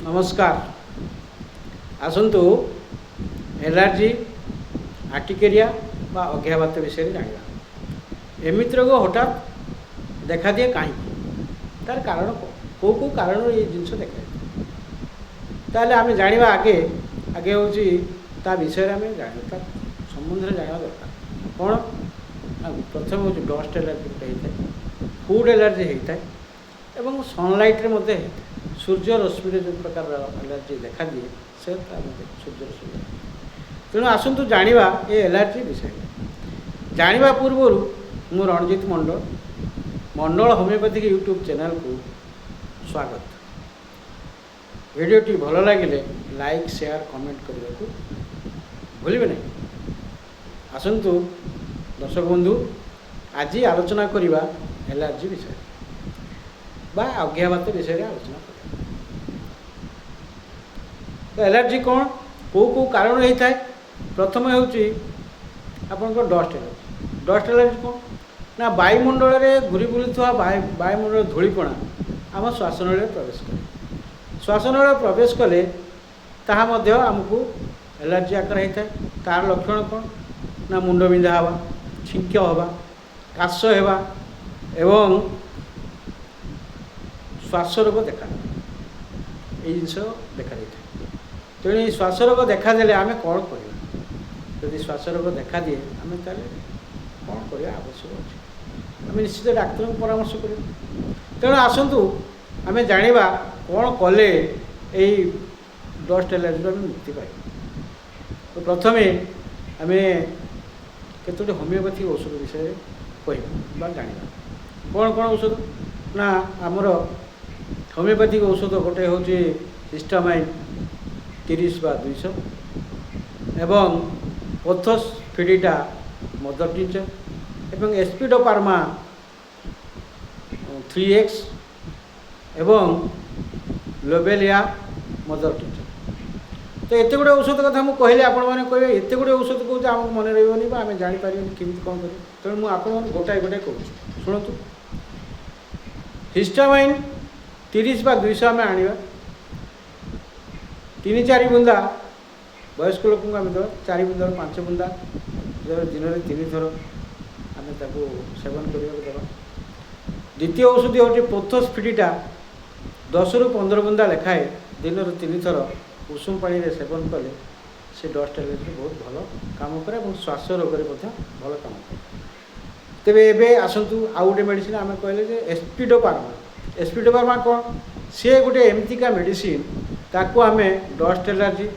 नमस्कार। आसतु allergy urticaria बा अघाबात विषय जाना। एमती रोग हठात देखा दिए कहीं तार कारण कौ कौ कारण ये जिनस देखा ताले आम जाना आगे आगे हूँ ता विषय आम जाना संबंध जाना दरकार कौन प्रथम हूँ डस्ट एलर्जी गोटे होता है, फूड एलर्जी होता है एवं सनलाइट रे होता है। सूर्य रश्मि जो प्रकार एलर्जी देखा दिए से सूर्य रश्मि तेणु आसतु जाना ये एलर्जी विषय जाना पूर्व मु रणजित मंडल मंडल होमियोपैथिक यूट्यूब चैनल को स्वागत। वीडियोटी भल लगे लाइक शेयर कमेंट करने को भूलिए नहीं। आसतु दर्शक बंधु आज आलोचना करवा एलर्जी विषय बा अज्ञात विषय आलोचना कर। तो एलर्जी कौन कौ कौ कारण होता है। प्रथम हूँ आपंकर डस्ट एलर्जी। डस्ट एलर्जी कौन ना वायुमंडल में घूरी बुलूवा वायुमंडल धूलिपणा आम श्वासनल प्रवेश करे। श्वासनल प्रवेश कले ताहा मध्य आमको एलर्जी आकार होता है। तार लक्षण कौन ना मुंड बिंधा हवा, छिंक हवा, काश हेबा एवं श्वास रोग देखा ये जिनस देखा देता है। तेणु श्वास रोग देखा देले आम कौन कर जदि श्वास रोग देखा दिए आम ताले कौन करवा आवश्यक अच्छे आम निश्चित डाक्तर को परामर्श कर। तेणु आसतु आम जाना कौन कले यही डस्ट एलर्जी आम मुक्ति पाई। तो प्रथमे आम केतोटी होमियोपैथिक औषध विषय कह जाना कौन कौन औषध ना आमर होमियोपैथिक औषध गोटे हूँ हिस्टामाइन 30 बा 200 एवं पोथोस फिडिटा मदर टिंचर एवं एस्पिडोपार्मा 3x एवं लोबेलिया मदर टिंचर। तो एत गुड़े औषध कथा मुझे कहले आपण मैंने कहे एत गुड़े औषध कौच आम मन रही आम जापर केमी कौन कर। तेणु मुझे आपको गोटाए गोटाए कहूँ शुणु। हिस्टामाइन 30 बा 200 आम आने 3-4 बुंदा वयस्क लोक आम देवा 4 बुंदा 5 बुंदा दिन में 3 थर आम सेवन करने देवा। द्वितीय औषधि हूँ पोथोस फिडिटा 10 ରୁ 15 बुंदा लेखाए दिन में 3 थर उषुम पानी रे सेवन कले से डस्ट एलर्जी बहुत भल काम करे और श्वास रोग भल काम करे। तेरे एबे आसतु आउ गोटे मेडिसिन आम कहले एस्पिडोपार्मा। एस्पिडोपार्मा कौन सी गोटे एमतीका मेडिसिन ताकू आम डस्ट एलर्जी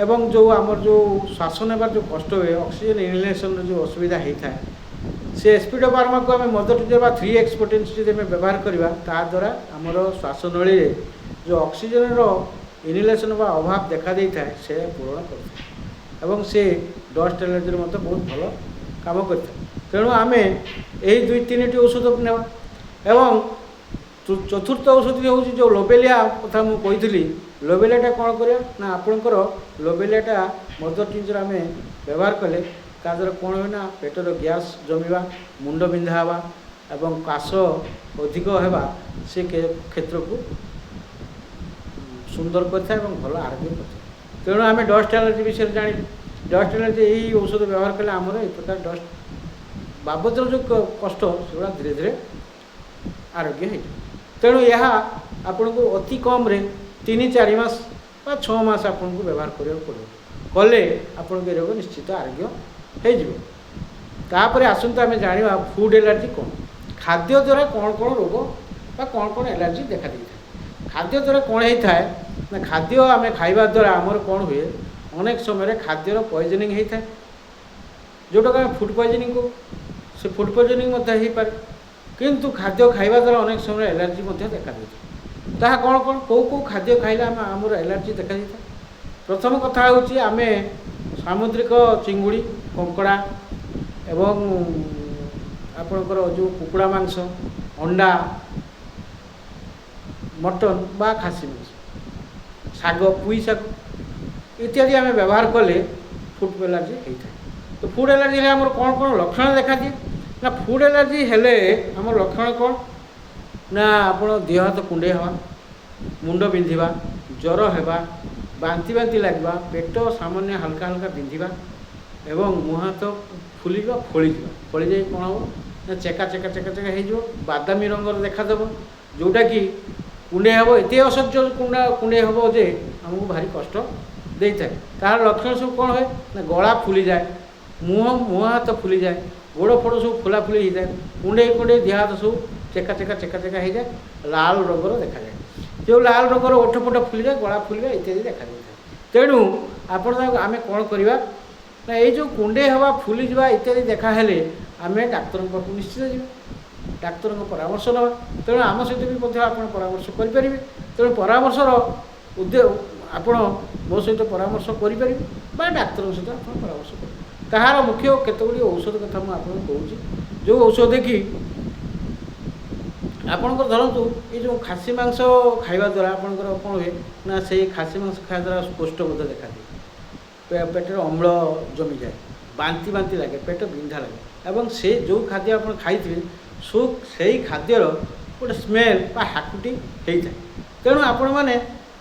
एवं जो आमर जो श्वास नेबार जो कष्ट हुए ऑक्सीजन इनहेलेशन जो असुविधा होता है से एस्पिडोपार्मा को आम मदर टिंचर बा 3x पोटेंसी व्यवहार करवा द्वारा आमर श्वास नली जो ऑक्सीजन इनहेलेशन बा अभाव देखा देता है से पूरण कर से डस्ट एलर्जी बहुत भल काम करता है। तेणु आम यही 2-3टी औषध ने एवं चतुर्थ औषधि हूँ जो लोबेलिया कथा मुझे कही। लोबेलियाटा कौन कर ना आपणकर लोबेलियाटा मदर टिंचर आम व्यवहार कले द्वारा कौन हुए पेटर गैस जमीवा, मुंड बिंधा हवा एवं काश अधिक होगा से क्षेत्र को सुंदर करता है भल आरोग्य करता। तेणु आम डस्ट एलर्जी विषय जान डस्ट एलर्जी यही औषध व्यवहार कले आमर एक प्रकार डस्ट बाबद जो कष्ट से धीरे धीरे आरोग्य हो। तेणु यह आपन को अति कम रे 3-4 मास बा 6 मास आपन को व्यवहार करने पड़े कले आपन के रोग निश्चित आरोग्य हो। आसतु आम जाना फूड एलर्जी कौन खाद्य द्वारा कौन कौन रोग बा कौन कौन एलर्जी देखा दी था। खाद्य द्वारा कौन होता है ना खाद्य आम खाइबा द्वारा आमर कौन हुए अनेक समय खाद्यर पॉइजनिंग होता है जोटा फूड पॉइजनिंग को से फूड पॉइजनिंग हो पारे किंतु खाद्य खाइबा द्वारा अनेक समय एलर्जी देखा दी था। कौन कौन कौ कौ खाद्य खाइले आमर एलर्जी देखा दी था। प्रथम कथा हूँ आम सामुद्रिक चिंगुड़ी कंकड़ा एवं आपणकर जो कुकुड़ा मांस अंडा मटन बा खासी मांस शाग पुई शाग इत्यादि आम व्यवहार कले फूड एलर्जी होता है। तो फूड एलर्जी आम कौन कौन लक्षण देखा दिए ना फूड एलर्जी हेले आम लक्षण कौन ना आप देह हाथ कुंडे हवा मुंड बिंधिबा ज्वर हेबा बांति बांति लगवा पेट सामान्य हल्का हल्का बिंधिबा एवं मुँह हाथ फुल फोड़ी जाए कौन हम ना चेका चेका चेका चेका हो बादामी रंगर देखादेव जोटा कि कुंडे हम एत असह्य कुंडे हम जे आमको भारी कष्ट दे था तार लक्षण सब कौन हुए ना गला फुली जाए मुँह हाथ फुली जाए गोड़ फोड़ सब फुला फुली हो जाए कुंडे कुंडे देह हाथ सब चेका चेका चेका चेका हो जाए लाल रंगर देखा जाए जो लाल रंगर ओठ फोट फुली जाए गला फुलिया इत्यादि देखा जाए तेणु आपण आम कौन करवा ना ये जो कुंडे हवा फुली जावा इत्यादि देखा हेले आम डाक्तर पाक निश्चित जी डाक्तर परामर्श ना तेणु आम सहित भी आप परामर्श करें तेणु परामर्शर उद्देश्य आपण मो सहित परामर्श करें डाक्तर सहित आप परामर्श करें ताहार मुख्य केतगुड़ी औषध कथा मुझे कहूँ जो औषध कि आपणकर धरतु ये जो खासी मांस खाइबा द्वारा आपणकर कौन हुए ना से खासी मांस खाଇବା द्वारा कोष्ठबोध देखा दिए पेटर अम्ल जमी जाए बांति बांति लगे पेट बिंधा लगे एवं से जो खाद्य आप खाई से खाद्यर गोटे स्मेल बा हाकुटी होता है तेणु आपण मैंने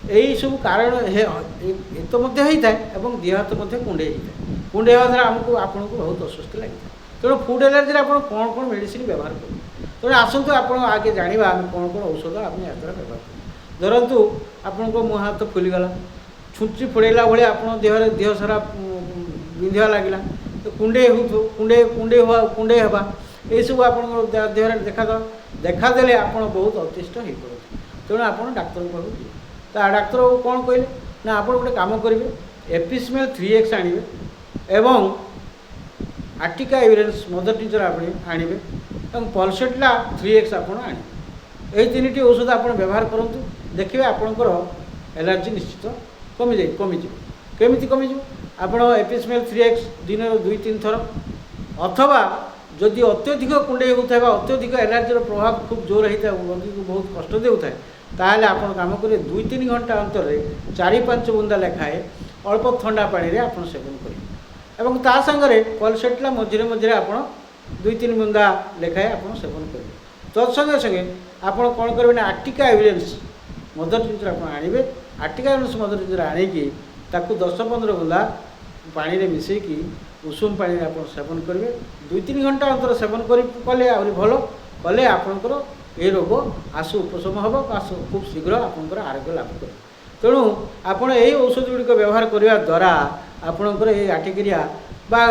यही सब कारण एक होता है और देह हाथ कुंडे होता है कुंडे होगा द्वारा आमको आपको बहुत अस्वस्थ लगी तेणु फूड एलर्जी आप कौन कौन मेडिसिन व्यवहार करें तेणु आसतु आप आगे जाना आम कौन कौन औषध आप याद्वारा व्यवहार करें धरतु आपण मुँह हाथ फुलीगला छुंची फोड़ेला भाई आप देह सारा बिंधा लगे तो कुंडे हो कुंडे कुंडे हवा ये सब आप देह देखादे आप बहुत अतिष्ठ हो पड़ते तेणु आप डाक्तर पाक जी डाक्तर कौन कहले ना आप गोटे कम करेंगे एपिस्मेल 3x आने एवं आर्टिका यूरेन्स मदर टीचर आप आने और पल्सेटला 3x आप आने यही तीन टी औषध आप व्यवहार करूँ देखिए आपणकर एलर्जी निश्चित कमिज केमी कमिज आप एपिस्मेल 3x दिन 2-3 थर अथवा जदि अत्यधिक कुंडे होता है अत्यधिक एलर्जीर प्रभाव खूब जोर होता है रोगी को बहुत कष्ट देता है ताहले आप कम करेंगे 2-3 घंटा अंतर 4-5 बुंदा लेखाए अल्प ठंडा पानी आप सेवन करेंगे और ता सागरे पल्सेटला मझे मझे आप 2-3 बुंदा लेखाए आप सेवन करेंगे तत्संगे संगे आप कौन करेंगे ना आर्टिका यूरेन्स मदर टिंचर आप आने आर्टिका यूरेन्स मदर टिंचर आणिकी 10-15 बुंदा पानी में मिसेकी उषुम पानी आप सेवन करेंगे 2-3 घंटा अंतर सेवन कले आहरी भल कले आपणकर ये रोग आशु उपशम हम खूब शीघ्र आपंकर आरोग्य लाभ कर तेणु आपण यही औषध गुड़िक व्यवहार करने द्वारा आपणकर ये आटिक्रिया बा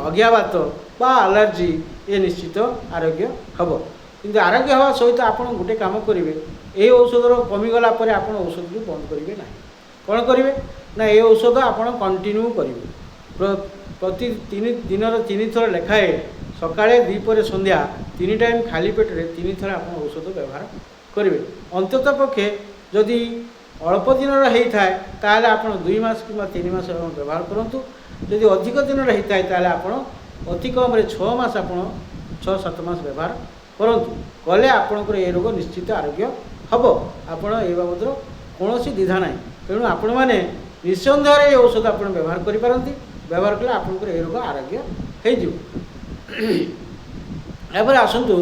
अज्ञाबात बा एलर्जी ये निश्चित आरोग्य हम कि आरोग्य हवा सहित आप गोटे कम करेंगे ये औषधर कमिगला आप औषध भी बंद करेंगे ना कौन करेंगे ना ये औषध आप कंटिन्यू करेंगे प्रति 3 दिन थर लेखाए सकाळे दीपर संध्या 3 टाइम खाली पेट रे 3 थर आप औषध व्यवहार करेंगे अंततः पक्षे जदि अल्प दिन होता है ताहले आप 2 मास कि 3 मास व्यवहार करूँ जदि अधिक दिन होता है ताहले आप अति कम 6 मास आप 6-7 मास व्यवहार करूँ कले आपणकर ये रोग निश्चित आरोग्य हम आपण ये बाबद कौन द्विधा ना तेणु आपण मैंने निसंदेह ये औषध आप व्यवहार करें व्यवहार कले आपणकर ये रोग आरोग्य हो आसतु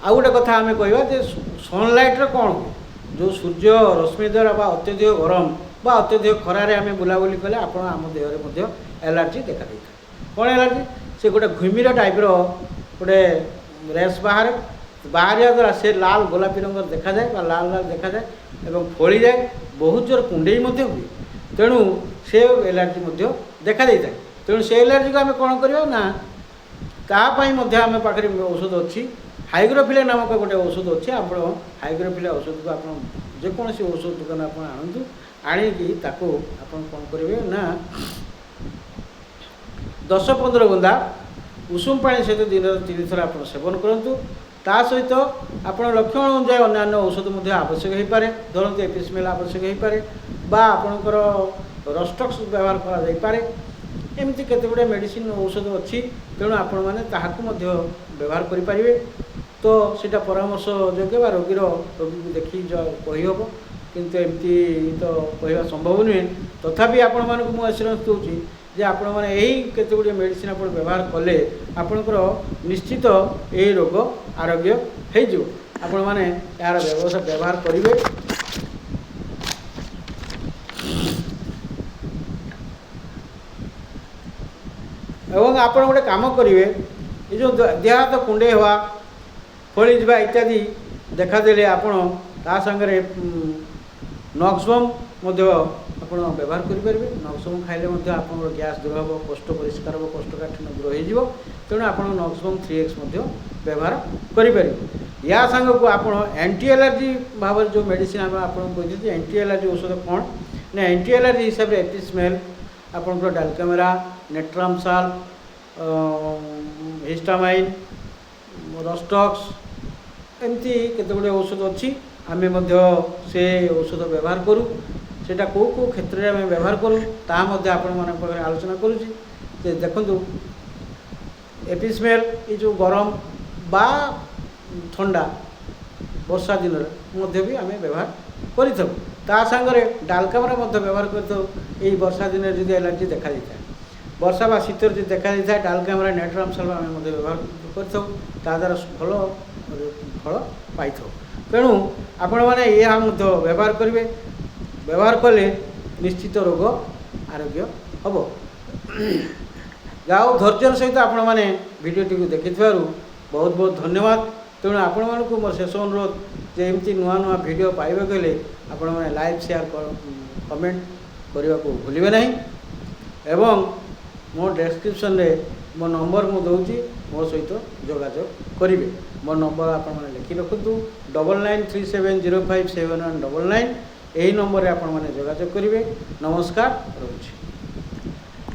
आउ गोटे कथा आम कह सनलाइट्र कौन हुए जो सूर्य रश्मि द्वारा अत्यधिक गरम बा अत्यधिक खरारे आम बुलाबुली कले आम देहरे एलर्जी देखा देता है कौन एलर्जी से गोटे घुमिर टाइप्र गोटे रेस बाहर द्वारा से लाल गोलापी रंग देखा जाए लाल लाल देखा जाए और फोड़ी जाए बहुत जोर कुंडे हुए तेणु से एलर्जी देखा देता है तेणु से एलर्जी को आम कौन करवा ना तापाई आम पाखे औषध अच्छी हाइग्रोफिला नामक गोटे औषध अच्छे आप हाइग्रोफिला औषध को आप जेकोसी औषध दुकान आप आणतु आणिकी ताको आप कौन करेंगे ना 10-15 बुंदा उषुम पानी सहित दिन 3 थर आप सेवन करूँ ता सहित आप लक्षण अनुसार अन्य औषध आवश्यक हो पाए धरतु एपिस्मेल आवश्यक हो पाए बा आपणकर रस्टक्स व्यवहार करें एमती केते गुड़े मेडिसिन औषध अच्छी तेणु आपण मैंने व्यवहार करें तो सीटा परामर्श योग्य बा रोगी को देखी कहीहब किंतु एमती तो कहवा संभव नुहे तथापि आपण मानक मु आश्वासन दूसरी जे आपण मैंने यही केते गुड़े मेडिसिन आप व्यवहार कले आपणकर निश्चित यही रोग आरोग्य हो आपण मैंने यार व्यवहार करेंगे एवं आपण गोटे काम करेंगे ये जो देह हाथ कुंडे हवा फली जा इत्यादि देखादेले आपण ता संगे नक्सबम ଆପଣ ବ୍ୟବହାର କରିପାରିବେ। ନକ୍ସବମ୍ ଖାଇଲେ ମଧ୍ୟ ଆପଣଙ୍କର ଗ୍ୟାସ୍ ଦୂର ହେବ, କୋଷ୍ଠ ପରିଷ୍କାର ହେବ, କୋଷ୍ଠକାଠିନ୍ୟ ଦୂର ହୋଇଯିବ। ତେଣୁ ଆପଣ ନକ୍ସବମ୍ 3x ମଧ୍ୟ ବ୍ୟବହାର କରିପାରିବେ। ୟା ସାଙ୍ଗକୁ ଆପଣ ଆଣ୍ଟି ଆଲର୍ଜି ଭାବରେ ଯେଉଁ ମେଡ଼ିସିନ୍ ଆମେ ଆପଣଙ୍କୁ କହିଥିଲି, ଆଣ୍ଟି ଆଲର୍ଜି ଔଷଧ କ'ଣ ନା ଆଣ୍ଟି ଆଲର୍ଜି ହିସାବରେ ଏପିସ୍ମେଲ୍, ଆପଣଙ୍କର ଡାଲକାମେରା, ନେଟ୍ରାମସାଲ୍, ହିଷ୍ଟାମାଇନ୍, ରଷ୍ଟକ୍ସ ଏମିତି କେତେ ଗୁଡ଼ିଏ ଔଷଧ ଅଛି। आमे मध्य से औषध व्यवहार करूँ सेटा को क्षेत्र में आम व्यवहार करूँ ता मध्य आपण मान पाखे आलोचना करुँच। देखु एपिस्मेल ये जो गरम बा ठंडा वर्षा दिन मध्य भी आम व्यवहार करंगे डालकामरा मध्य व्यवहार कर वर्षा दिन जब एलर्जी देखा जाए वर्षा बा शीत जो देखा जाए डालकामरा नेट्रामसाल आम व्यवहार कर भल फल पाई। तेणु आपण मैंने यह व्यवहार करेंगे व्यवहार कले निश्चित रोग आरोग्य हम जाओ धैर्यर सहित आपण मैंने भिडटी को देखि बहुत बहुत धन्यवाद। तेणु आपण मानक मोर शेष अनुरोध जे एमती नुआ नुआ भिड पाइबा गले आपण मैंने लाइक शेयर कमेंट करने को भूलिए नहीं। एवं मो डेस्क्रिप्शन रे मो नंबर मु दूची मो सहित जोगाजोग करेंगे। मो नंबर आप लिखि रखु 9937057199 यही नंबर रे आपण मैंने जोगाजोग करेंगे। नमस्कार रहुछि।